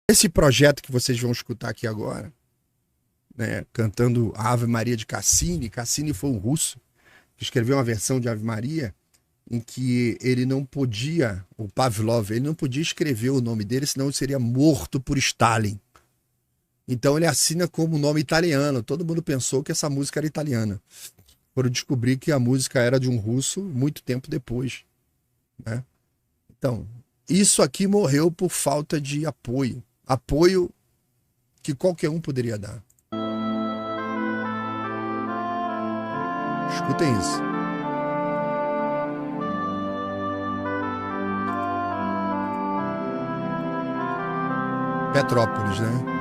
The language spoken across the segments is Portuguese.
Esse projeto que vocês vão escutar aqui agora, né, cantando a Ave Maria de Cassini. Cassini foi um russo que escreveu uma versão de Ave Maria em que ele não podia, o Pavlov, ele não podia escrever o nome dele, senão ele seria morto por Stalin. Então ele assina como nome italiano. Todo mundo pensou que essa música era italiana. Foram descobrir que a música era de um russo muito tempo depois, né? Então, isso aqui morreu por falta de apoio. Apoio que qualquer um poderia dar. Escutem isso. Petrópolis, né?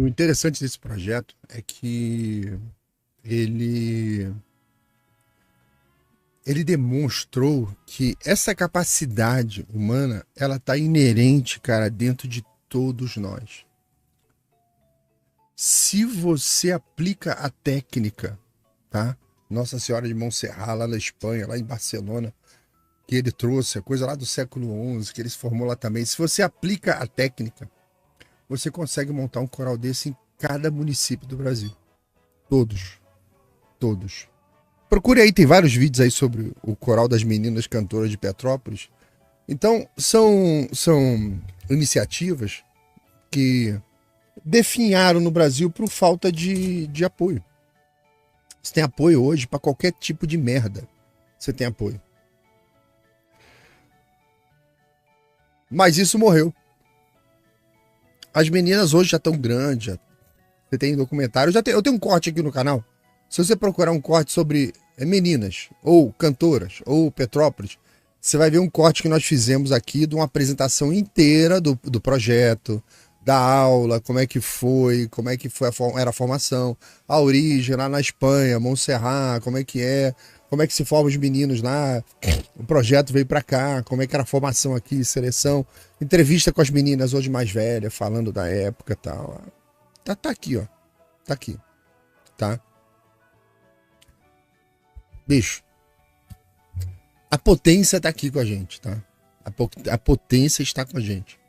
O interessante desse projeto é que ele, ele demonstrou que essa capacidade humana, ela está inerente, cara, dentro de todos nós. Se você aplica a técnica, tá? Nossa Senhora de Montserrat, lá na Espanha, lá em Barcelona, que ele trouxe, a coisa lá do século XI, que ele se formou lá também. Se você aplica a técnica, você consegue montar um coral desse em cada município do Brasil. Todos. Todos. Procure aí, tem vários vídeos aí sobre o coral das meninas cantoras de Petrópolis. Então, são iniciativas que definharam no Brasil por falta de apoio. Você tem apoio hoje para qualquer tipo de merda. Você tem apoio. Mas isso morreu. As meninas hoje já estão grandes. Você tem documentário. Eu tenho um corte aqui no canal. Se você procurar um corte sobre meninas, ou cantoras, ou Petrópolis, você vai ver um corte que nós fizemos aqui de uma apresentação inteira do projeto, da aula, como é que foi era a formação, a origem lá na Espanha, Montserrat, como é que se formam os meninos lá, o projeto veio para cá, como é que era a formação aqui, seleção, entrevista com as meninas hoje mais velhas, falando da época e tal. Tá aqui, ó. Tá aqui. Tá? Bicho. A potência tá aqui com a gente, tá? A potência está com a gente.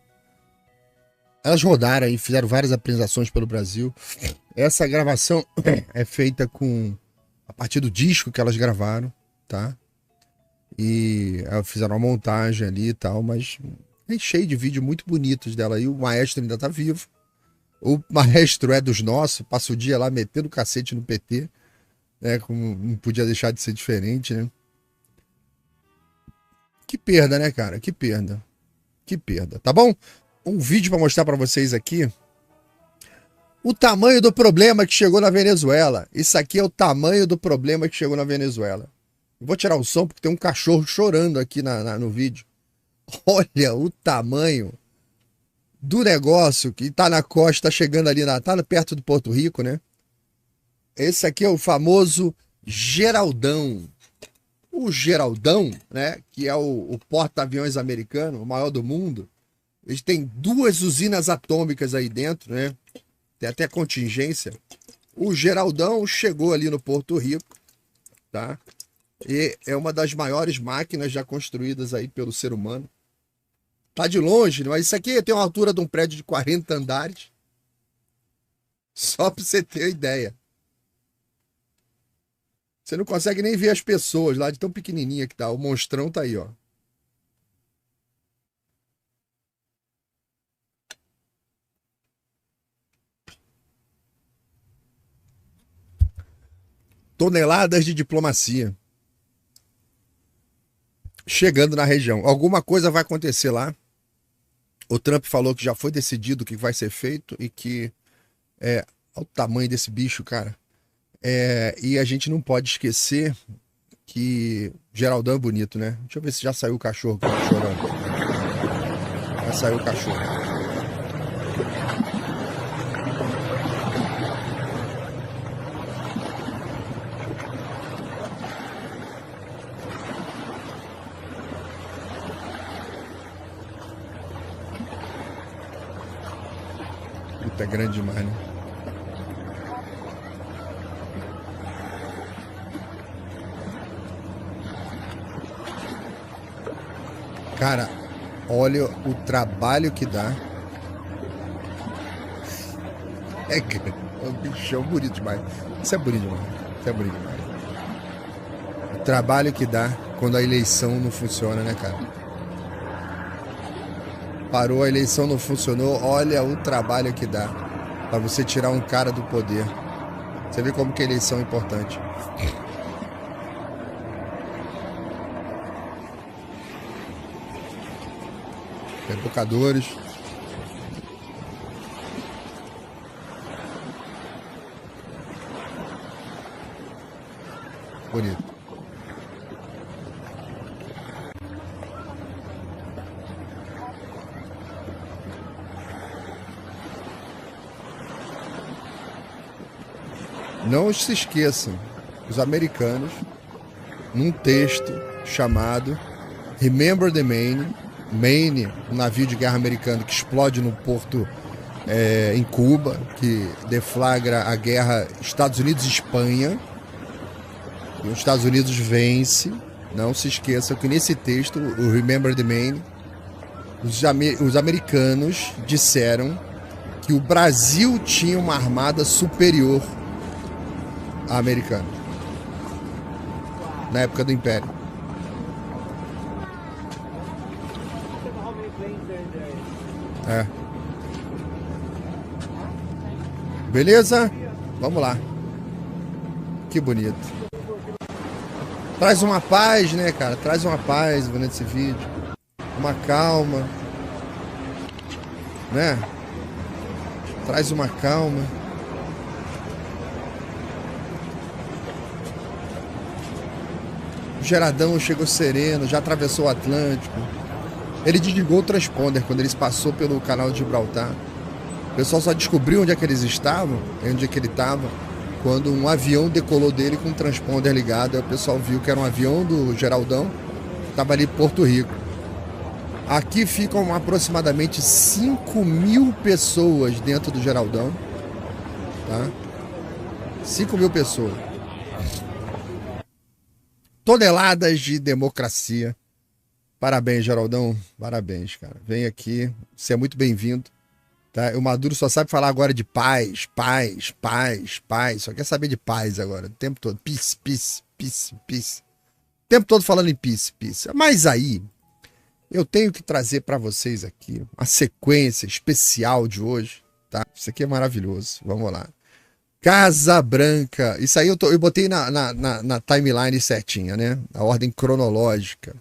Elas rodaram aí, fizeram várias apresentações pelo Brasil. Essa gravação é feita a partir do disco que elas gravaram, tá? E elas fizeram uma montagem ali e tal, mas é cheio de vídeos muito bonitos dela aí. O maestro ainda tá vivo. O maestro é dos nossos, passa o dia lá metendo cacete no PT, né? Como não podia deixar de ser diferente, né? Que perda, né, cara? Que perda. Que perda, tá bom? Um vídeo para mostrar para vocês aqui o tamanho do problema que chegou na Venezuela. Isso aqui é o tamanho do problema que chegou na Venezuela. Eu vou tirar o som porque tem um cachorro chorando aqui no vídeo. Olha o tamanho do negócio que tá na costa, tá chegando ali, tá perto do Porto Rico, né? Esse aqui é o famoso Geraldão. O Geraldão, né, que é o porta-aviões americano, o maior do mundo. Eles têm 2 usinas atômicas aí dentro, né? Tem até contingência. O Geraldão chegou ali no Porto Rico, tá? E é uma das maiores máquinas já construídas aí pelo ser humano. Tá de longe, mas isso aqui tem uma altura de um prédio de 40 andares. Só pra você ter ideia. Você não consegue nem ver as pessoas lá de tão pequenininha que tá. O monstrão tá aí, ó. Toneladas de diplomacia chegando na região. Alguma coisa vai acontecer lá. O Trump falou que já foi decidido o que vai ser feito e que olha o tamanho desse bicho, cara. E a gente não pode esquecer que Geraldão é bonito, né? Deixa eu ver se já saiu o cachorro que tá chorando. Já saiu o cachorro. Puta, é grande demais, né? Cara, olha o trabalho que dá. É um bichão bonito demais. Isso é bonito demais. Isso é bonito demais. O trabalho que dá quando a eleição não funciona, né, cara? Parou, a eleição não funcionou. Olha o trabalho que dá pra você tirar um cara do poder. Você vê como que a eleição é importante. Educadores. Bonito. não se esqueçam, os americanos, num texto chamado Remember the Maine, um navio de guerra americano que explode no porto em Cuba, que deflagra a guerra Estados Unidos e Espanha, e os Estados Unidos vence. Não se esqueçam que nesse texto, o Remember the Maine, os americanos disseram que o Brasil tinha uma armada superior à americana na época do Império. Beleza? Vamos lá. Que bonito. Traz uma paz, né, cara? Traz uma paz vendo esse vídeo. Uma calma. Né? Traz uma calma. O Geradão chegou sereno, já atravessou o Atlântico. Ele desligou o transponder quando ele passou pelo canal de Gibraltar. O pessoal só descobriu onde é que eles estavam, onde é que ele estava, quando um avião decolou dele com o transponder ligado. Aí o pessoal viu que era um avião do Geraldão, que estava ali em Porto Rico. Aqui ficam aproximadamente 5.000 pessoas dentro do Geraldão. Tá? 5.000 pessoas. Toneladas de democracia. Parabéns, Geraldão. Parabéns, cara. Vem aqui. Você é muito bem-vindo. Tá? O Maduro só sabe falar agora de paz, paz, paz, paz. Só quer saber de paz agora. O tempo todo. Peace, peace, peace, peace. O tempo todo falando em peace, peace. Mas aí, eu tenho que trazer para vocês aqui a sequência especial de hoje. Tá? Isso aqui é maravilhoso. Vamos lá. Casa Branca. Isso aí eu botei na timeline certinha, né? A ordem cronológica.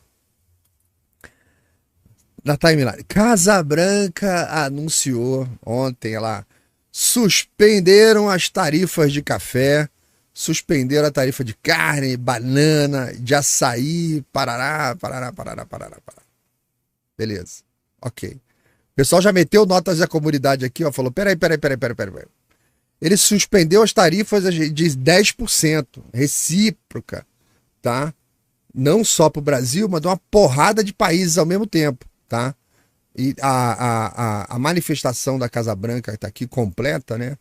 Na timeline. Casa Branca anunciou ontem, ela suspenderam as tarifas de café, suspenderam a tarifa de carne, banana, de açaí, parará. Beleza. Ok. O pessoal já meteu notas da comunidade aqui, ó, falou, peraí. Ele suspendeu as tarifas de 10%, recíproca, tá? Não só para o Brasil, mas de uma porrada de países ao mesmo tempo. Tá? E a manifestação da Casa Branca está aqui completa, né?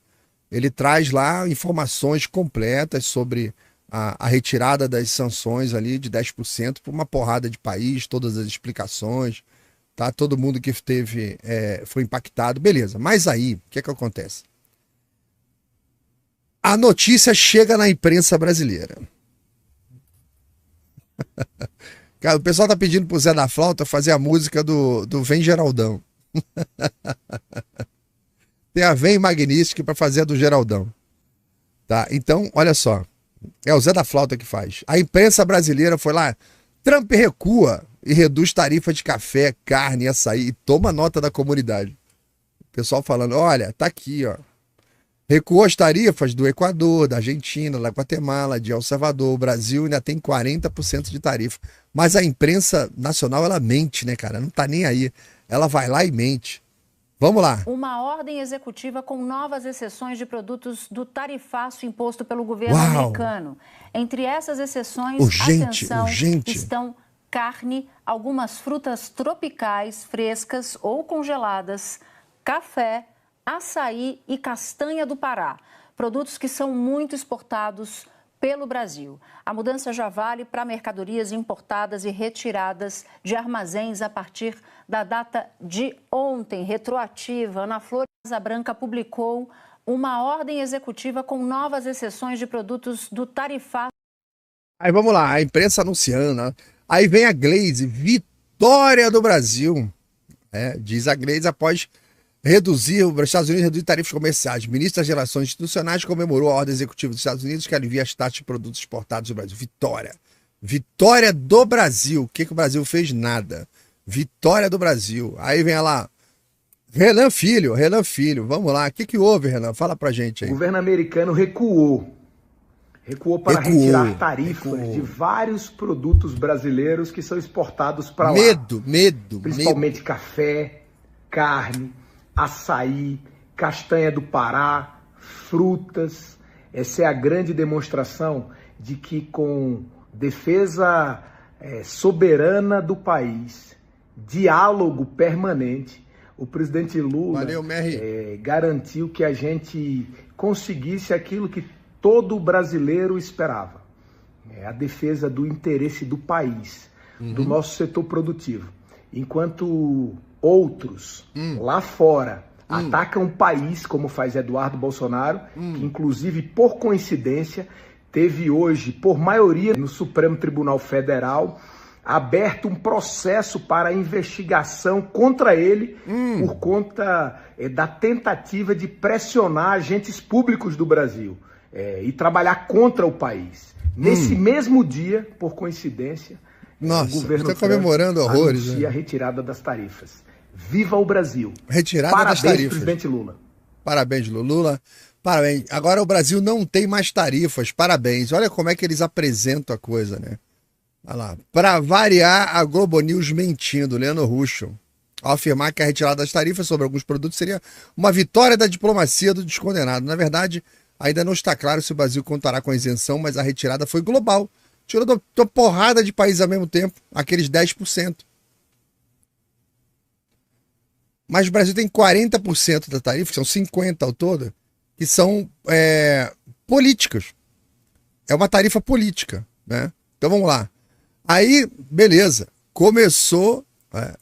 Ele traz lá informações completas sobre a retirada das sanções ali de 10% para uma porrada de país, todas as explicações, tá? Todo mundo que teve foi impactado, beleza. Mas aí, o que acontece? A notícia chega na imprensa brasileira. Cara, o pessoal tá pedindo pro Zé da Flauta fazer a música do Vem Geraldão. Tem a Vem Magnífica para fazer a do Geraldão. Tá? Então, olha só. É o Zé da Flauta que faz. A imprensa brasileira foi lá. Trump recua e reduz tarifa de café, carne, açaí. E toma nota da comunidade. O pessoal falando, olha, tá aqui, ó. Recuou as tarifas do Equador, da Argentina, da Guatemala, de El Salvador. O Brasil ainda tem 40% de tarifa. Mas a imprensa nacional, ela mente, né, cara? Não tá nem aí. Ela vai lá e mente. Vamos lá. Uma ordem executiva com novas exceções de produtos do tarifaço imposto pelo governo americano. Entre essas exceções, atenção, estão carne, algumas frutas tropicais, frescas ou congeladas, café, açaí e castanha do Pará, produtos que são muito exportados pelo Brasil. A mudança já vale para mercadorias importadas e retiradas de armazéns a partir da data de ontem, retroativa. Ana Flor Casa Branca publicou uma ordem executiva com novas exceções de produtos do tarifaço. Aí vamos lá, a imprensa anunciando. Aí vem a Glaze, vitória do Brasil. Diz a Glaze após os Estados Unidos reduzir tarifas comerciais. O ministro das Relações Institucionais comemorou a ordem executiva dos Estados Unidos que alivia as taxas de produtos exportados do Brasil. Vitória. Vitória do Brasil. O que o Brasil fez? Nada. Vitória do Brasil. Aí vem lá. Renan Filho. Vamos lá. O que houve, Renan? Fala pra gente aí. O governo americano recuou para retirar tarifas de vários produtos brasileiros que são exportados para lá. Medo. Principalmente café, carne, açaí, castanha do Pará, frutas, Essa é a grande demonstração de que com defesa soberana do país, diálogo permanente, o presidente Lula garantiu que a gente conseguisse aquilo que todo brasileiro esperava. A defesa do interesse do país, do nosso setor produtivo. Enquanto outros lá fora atacam o país, como faz Eduardo Bolsonaro, que inclusive, por coincidência, teve hoje, por maioria, no Supremo Tribunal Federal, aberto um processo para investigação contra ele por conta da tentativa de pressionar agentes públicos do Brasil e trabalhar contra o país. Nesse mesmo dia, por coincidência, nossa, o governo está comemorando horrores, anuncia a retirada das tarifas. Viva o Brasil! Retirada Parabéns, das tarifas. presidente Lula. Parabéns, Lula. Parabéns. Agora o Brasil não tem mais tarifas. Parabéns. Olha como é que eles apresentam a coisa, né? Olha lá. Para variar, a Globo News mentindo, Leandro Ruschel, ao afirmar que a retirada das tarifas sobre alguns produtos seria uma vitória da diplomacia do descondenado. Na verdade, ainda não está claro se o Brasil contará com a isenção, mas a retirada foi global. Tirou da porrada de países ao mesmo tempo, aqueles 10%. Mas o Brasil tem 40% da tarifa, que são 50% ao todo, que são políticas. É uma tarifa política, né? Então vamos lá. Aí, beleza, começou,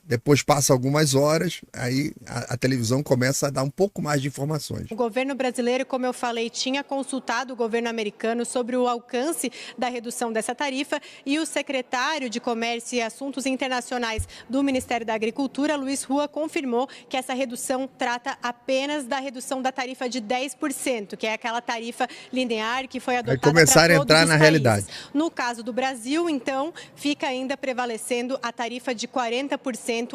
depois passa algumas horas, aí a televisão começa a dar um pouco mais de informações. O governo brasileiro, como eu falei, tinha consultado o governo americano sobre o alcance da redução dessa tarifa e o secretário de Comércio e Assuntos Internacionais do Ministério da Agricultura, Luiz Rua, confirmou que essa redução trata apenas da redução da tarifa de 10%, que é aquela tarifa linear que foi adotada para todos os países. Vai começar a entrar na realidade. No caso do Brasil, então, fica ainda prevalecendo a tarifa de 40%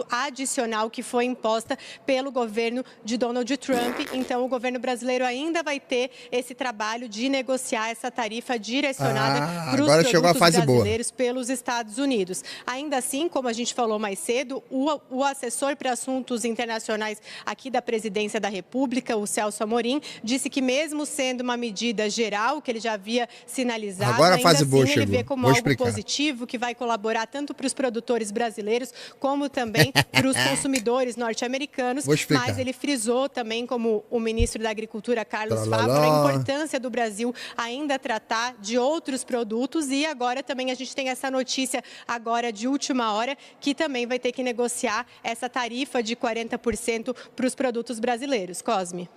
adicional que foi imposta pelo governo de Donald Trump. Então, o governo brasileiro ainda vai ter esse trabalho de negociar essa tarifa direcionada para os produtos brasileiros pelos Estados Unidos. Ainda assim, como a gente falou mais cedo, o assessor para assuntos internacionais aqui da Presidência da República, o Celso Amorim, disse que mesmo sendo uma medida geral, que ele já havia sinalizado, agora ainda assim boa, ele vê como algo positivo, que vai colaborar tanto para os produtores brasileiros como também para os consumidores norte-americanos, mas ele frisou também, como o ministro da Agricultura, Carlos Fávaro, a importância do Brasil ainda tratar de outros produtos e agora também a gente tem essa notícia agora de última hora que também vai ter que negociar essa tarifa de 40% para os produtos brasileiros. Cosme.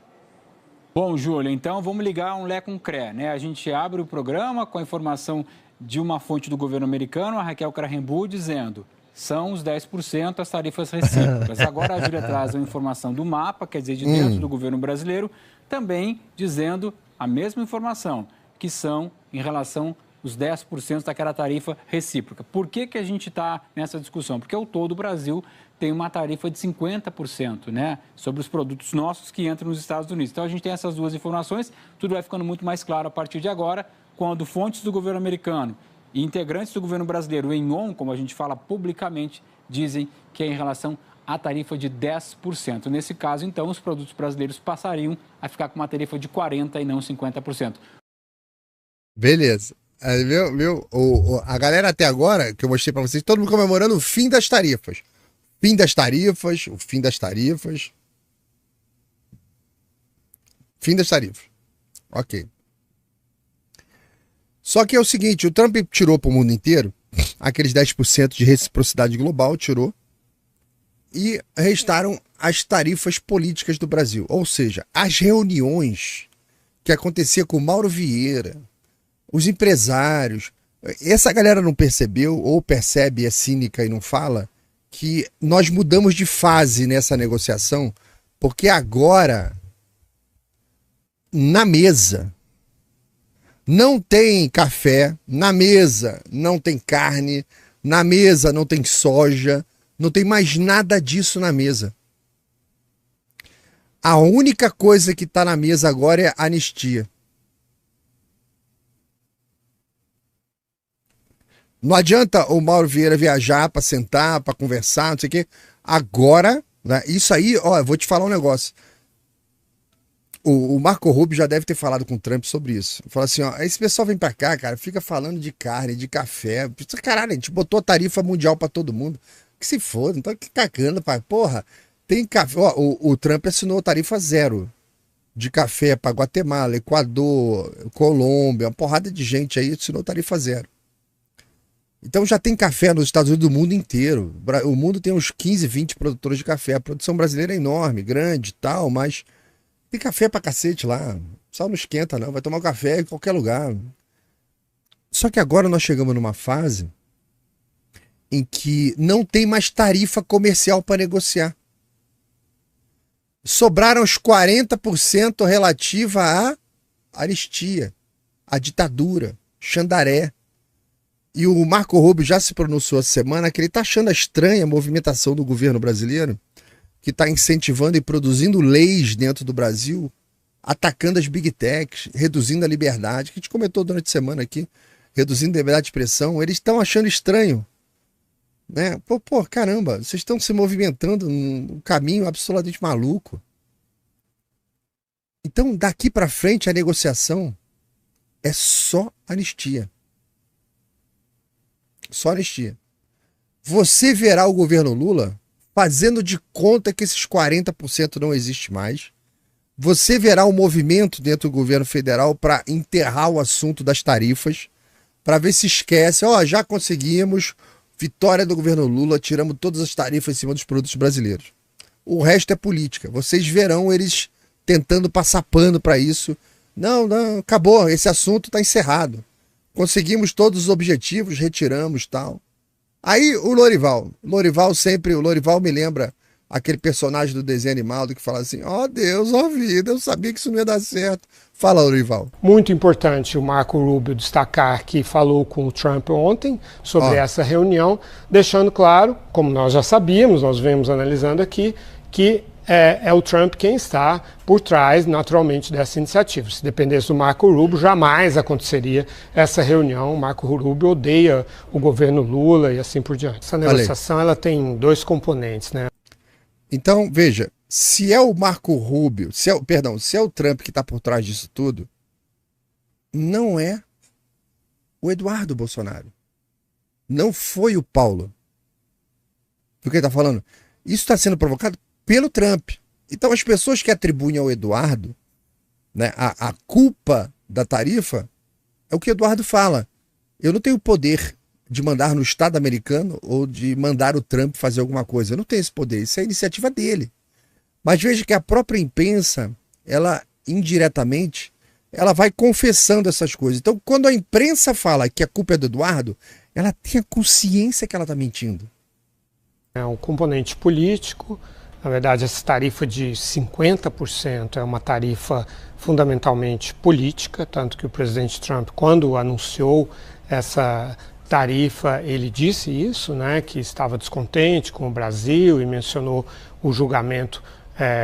Bom, Júlia, então vamos ligar um Lé com CRE, né? A gente abre o programa com a informação de uma fonte do governo americano, a Raquel Krahenbuhl, dizendo: são os 10% as tarifas recíprocas. Agora a Júlia traz a informação do mapa, quer dizer, de dentro do governo brasileiro, também dizendo a mesma informação, que são em relação os 10% daquela tarifa recíproca. Por que a gente está nessa discussão? Porque ao todo o Brasil tem uma tarifa de 50%, né, sobre os produtos nossos que entram nos Estados Unidos. Então a gente tem essas duas informações, tudo vai ficando muito mais claro a partir de agora, quando fontes do governo americano e integrantes do governo brasileiro em on, como a gente fala publicamente, dizem que é em relação à tarifa de 10%. Nesse caso, então, os produtos brasileiros passariam a ficar com uma tarifa de 40% e não 50%. Beleza. A galera até agora, que eu mostrei para vocês, todo mundo comemorando o fim das tarifas. Fim das tarifas, o fim das tarifas. Fim das tarifas. Ok. Só que é o seguinte, o Trump tirou para o mundo inteiro aqueles 10% de reciprocidade global, tirou, e restaram as tarifas políticas do Brasil. Ou seja, as reuniões que acontecia com o Mauro Vieira, os empresários. Essa galera não percebeu, ou percebe, é cínica e não fala, que nós mudamos de fase nessa negociação, porque agora, na mesa, não tem café, na mesa não tem carne, na mesa não tem soja, não tem mais nada disso na mesa. A única coisa que está na mesa agora é anistia. Não adianta o Mauro Vieira viajar para sentar, para conversar, não sei o quê. Agora, né, isso aí, ó, eu vou te falar um negócio. O Marco Rubio já deve ter falado com o Trump sobre isso. Fala assim, ó, esse pessoal vem pra cá, cara, fica falando de carne, de café. Caralho, a gente botou a tarifa mundial pra todo mundo. Que se foda, não tá cagando, pai. Porra, tem café. Ó, o Trump assinou tarifa zero de café pra Guatemala, Equador, Colômbia, uma porrada de gente aí assinou tarifa zero. Então já tem café nos Estados Unidos do mundo inteiro. O mundo tem uns 15, 20 produtores de café. A produção brasileira é enorme, grande e tal, mas tem café pra cacete lá. Só não esquenta, não. Vai tomar um café em qualquer lugar. Só que agora nós chegamos numa fase em que não tem mais tarifa comercial para negociar. Sobraram os 40% relativa à anistia, à ditadura, Xandaré. E o Marco Rubio já se pronunciou essa semana que ele está achando estranha a movimentação do governo brasileiro, que está incentivando e produzindo leis dentro do Brasil, atacando as big techs, reduzindo a liberdade, que a gente comentou durante a semana aqui, reduzindo a liberdade de expressão. Eles estão achando estranho, né? Pô, caramba, vocês estão se movimentando num caminho absolutamente maluco. Então, daqui para frente, a negociação é só anistia. Só anistia. Você verá o governo Lula fazendo de conta que esses 40% não existe mais. Você verá um movimento dentro do governo federal para enterrar o assunto das tarifas, para ver se esquece. Ó, já conseguimos, vitória do governo Lula, tiramos todas as tarifas em cima dos produtos brasileiros. O resto é política. Vocês verão eles tentando passar pano para isso. Não, acabou, esse assunto está encerrado. Conseguimos todos os objetivos, retiramos tal. Aí o Lorival me lembra aquele personagem do desenho animado que fala assim, ó Deus, ó vida, eu sabia que isso não ia dar certo. Fala, Lorival. Muito importante o Marco Rubio destacar que falou com o Trump ontem sobre essa reunião, deixando claro, como nós já sabíamos, nós vemos analisando aqui, que é o Trump quem está por trás, naturalmente, dessa iniciativa. Se dependesse do Marco Rubio, jamais aconteceria essa reunião. O Marco Rubio odeia o governo Lula e assim por diante. Essa negociação ela tem dois componentes, né? Então, veja, se é o Marco Rubio, se é o Trump que está por trás disso tudo, não é o Eduardo Bolsonaro. Não foi o Paulo. O que ele está falando? Isso está sendo provocado pelo Trump. Então as pessoas que atribuem ao Eduardo, né, a culpa da tarifa é o que o Eduardo fala. Eu não tenho poder de mandar no Estado americano ou de mandar o Trump fazer alguma coisa. Eu não tenho esse poder. Isso é a iniciativa dele. Mas veja que a própria imprensa, ela indiretamente, ela vai confessando essas coisas. Então quando a imprensa fala que a culpa é do Eduardo, ela tem a consciência que ela está mentindo. É um componente político. Na verdade, essa tarifa de 50% é uma tarifa fundamentalmente política, tanto que o presidente Trump, quando anunciou essa tarifa, ele disse isso, né, que estava descontente com o Brasil e mencionou o julgamento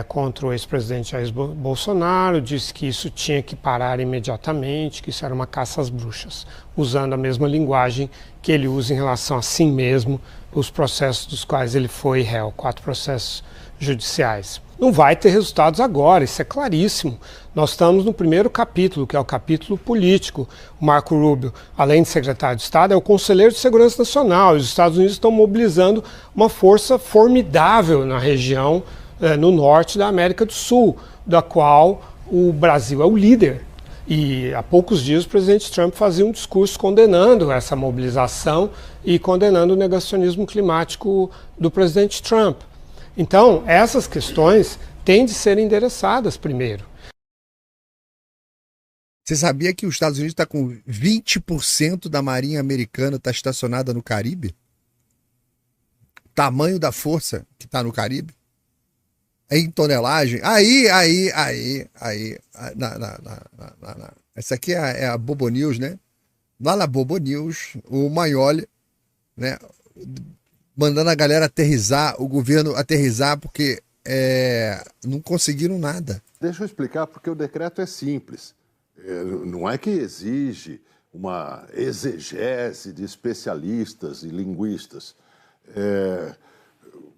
contra o ex-presidente Jair Bolsonaro, disse que isso tinha que parar imediatamente, que isso era uma caça às bruxas, usando a mesma linguagem que ele usa em relação a si mesmo, os processos dos quais ele foi réu, 4 processos judiciais. Não vai ter resultados agora, isso é claríssimo. Nós estamos no primeiro capítulo, que é o capítulo político. O Marco Rubio, além de secretário de Estado, é o conselheiro de Segurança Nacional. Os Estados Unidos estão mobilizando uma força formidável na região, no norte da América do Sul, da qual o Brasil é o líder. E há poucos dias o presidente Trump fazia um discurso condenando essa mobilização e condenando o negacionismo climático do presidente Trump. Então, essas questões têm de ser endereçadas primeiro. Você sabia que os Estados Unidos está com 20% da marinha americana está estacionada no Caribe? Tamanho da força que está no Caribe? Em tonelagem? Essa aqui é a Bobo News, né? Lá na Bobo News, o Maioli, né, mandando a galera aterrissar, o governo aterrissar, porque não conseguiram nada. Deixa eu explicar, porque o decreto é simples. Não é que exige uma exegese de especialistas e linguistas.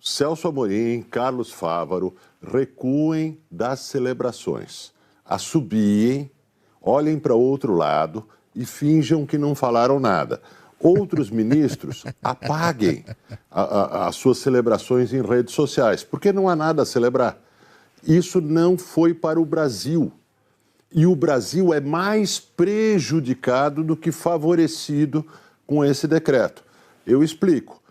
Celso Amorim, Carlos Fávaro recuem das celebrações. assobiem, olhem para outro lado e finjam que não falaram nada. Outros ministros apaguem as suas celebrações em redes sociais, porque não há nada a celebrar. Isso não foi para o Brasil. E o Brasil é mais prejudicado do que favorecido com esse decreto. Eu explico.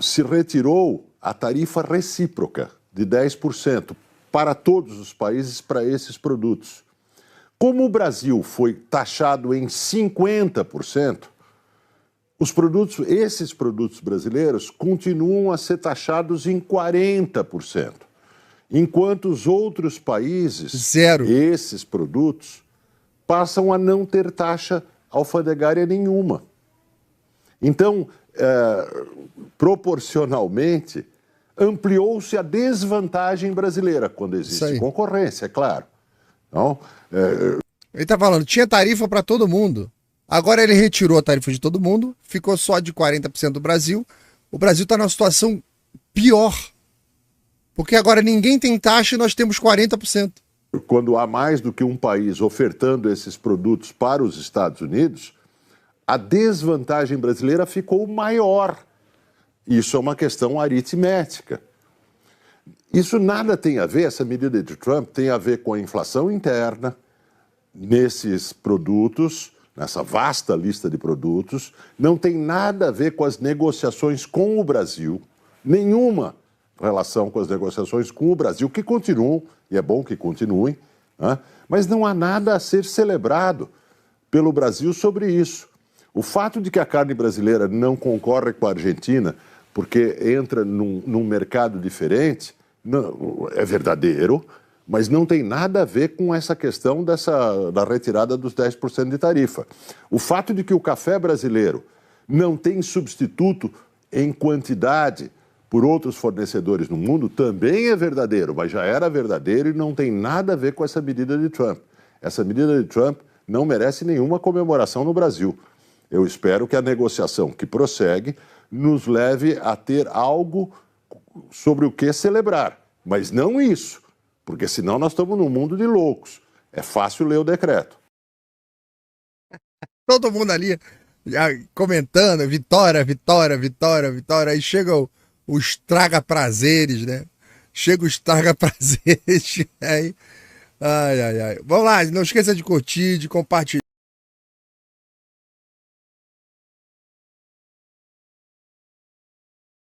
Se retirou a tarifa recíproca de 10% para todos os países para esses produtos. Como o Brasil foi taxado em 50%, esses produtos brasileiros continuam a ser taxados em 40%, enquanto os outros países, esses produtos, passam a não ter taxa alfandegária nenhuma. Então, proporcionalmente, ampliou-se a desvantagem brasileira quando existe concorrência, é claro. Então, ele está falando, tinha tarifa para todo mundo. Agora ele retirou a tarifa de todo mundo, ficou só de 40% do Brasil. O Brasil está numa situação pior. Porque agora ninguém tem taxa e nós temos 40%. Quando há mais do que um país ofertando esses produtos para os Estados Unidos, a desvantagem brasileira ficou maior. Isso é uma questão aritmética. Isso nada tem a ver, essa medida de Trump tem a ver com a inflação interna nesses produtos, nessa vasta lista de produtos, não tem nada a ver com as negociações com o Brasil, nenhuma relação com as negociações com o Brasil, que continuam, e é bom que continuem, né? Mas não há nada a ser celebrado pelo Brasil sobre isso. O fato de que a carne brasileira não concorre com a Argentina porque entra num mercado diferente, não, é verdadeiro, mas não tem nada a ver com essa questão da retirada dos 10% de tarifa. O fato de que o café brasileiro não tem substituto em quantidade por outros fornecedores no mundo também é verdadeiro, mas já era verdadeiro e não tem nada a ver com essa medida de Trump. Essa medida de Trump não merece nenhuma comemoração no Brasil. Eu espero que a negociação que prossegue nos leve a ter algo sobre o que celebrar, mas não isso, porque senão nós estamos num mundo de loucos. É fácil ler o decreto. Todo mundo ali já comentando, vitória, vitória, vitória, vitória, aí chega o estraga-prazeres, né? Chega o estraga-prazeres, aí... Ai. Vamos lá, não esqueça de curtir, de compartilhar.